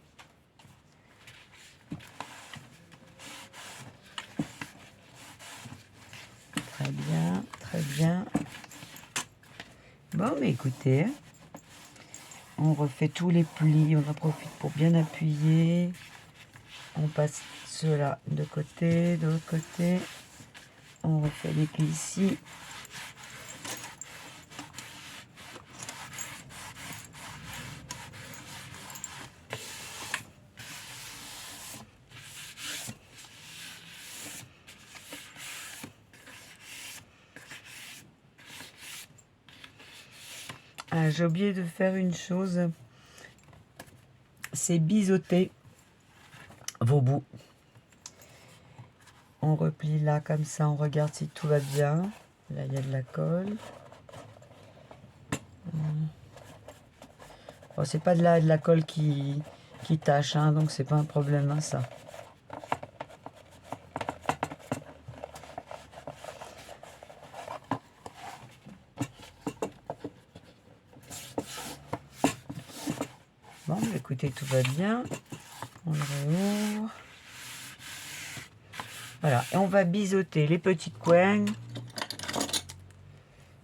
Très bien, très bien. Bon, mais écoutez, hein, on refait tous les plis, on en profite pour bien appuyer. On passe cela de côté, de l'autre côté. On refait les plis ici. Ah, j'ai oublié de faire une chose. C'est biseauter vos bouts. On replie là comme ça, on regarde si tout va bien. Là, il y a de la colle. Bon, c'est pas de la colle qui tâche, hein, donc c'est pas un problème, hein, ça. Bon, écoutez, tout va bien. On le réouvre. Voilà, et on va biseauter les petits coins.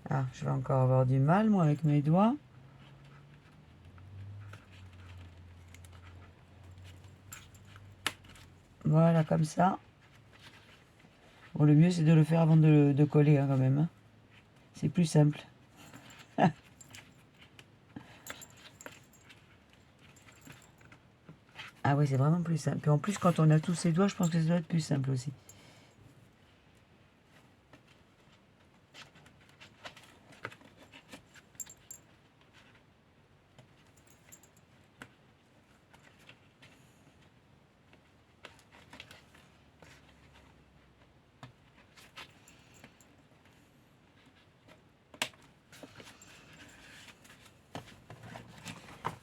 Ah, je vais encore avoir du mal, moi, avec mes doigts. Voilà, comme ça. Bon, le mieux, c'est de le faire avant de coller, hein, quand même. Hein. C'est plus simple. Ah oui, c'est vraiment plus simple. Et en plus, quand on a tous ses doigts, je pense que ça doit être plus simple aussi.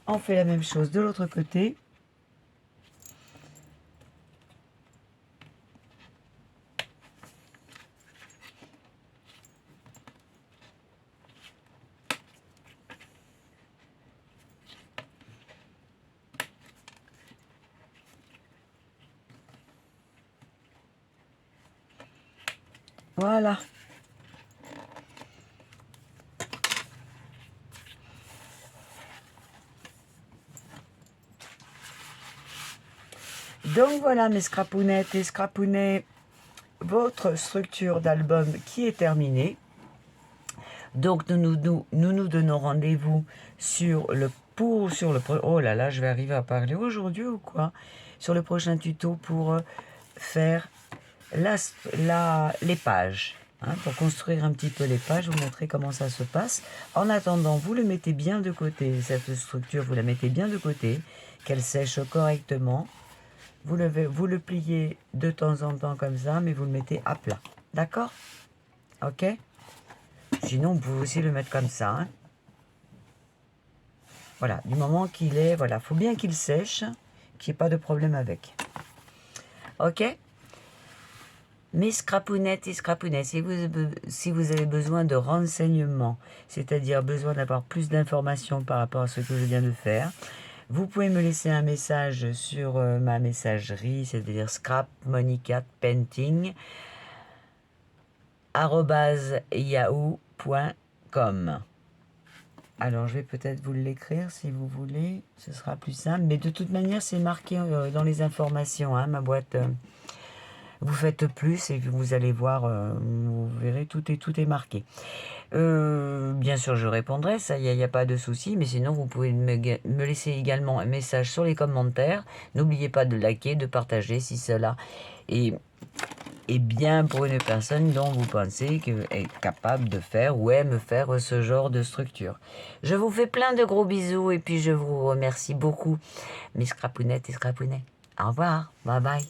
On fait la même chose de l'autre côté. Voilà. Donc voilà mes scrapounettes et scrapounets, votre structure d'album qui est terminée. Donc nous donnons rendez-vous sur le oh là là, je vais arriver à parler aujourd'hui ou quoi? Sur le prochain tuto pour faire les pages. Hein, pour construire un petit peu les pages, je vous montrer comment ça se passe. En attendant, vous le mettez bien de côté, cette structure, vous la mettez bien de côté, qu'elle sèche correctement. Vous le pliez de temps en temps comme ça, mais vous le mettez à plat. D'accord? Ok? Sinon, vous pouvez aussi le mettre comme ça. Hein. Voilà, du moment qu'il est... Voilà, il faut bien qu'il sèche, qu'il n'y ait pas de problème avec. Ok? Mes scrapounettes et scrapounets, si vous avez besoin de renseignements, c'est-à-dire besoin d'avoir plus d'informations par rapport à ce que je viens de faire, vous pouvez me laisser un message sur ma messagerie, c'est-à-dire scrapmonicapainting @yahoo.com. Alors, je vais peut-être vous l'écrire si vous voulez, ce sera plus simple. Mais de toute manière, c'est marqué dans les informations, hein, ma boîte. Vous faites plus et vous allez voir, vous verrez, tout est marqué. Bien sûr, je répondrai, ça, il n'y a pas de souci. Mais sinon, vous pouvez me laisser également un message sur les commentaires. N'oubliez pas de liker, de partager si cela est bien pour une personne dont vous pensez qu'elle est capable de faire ou aime faire ce genre de structure. Je vous fais plein de gros bisous et puis je vous remercie beaucoup, mes scrapounettes et scrapounets. Au revoir, bye bye.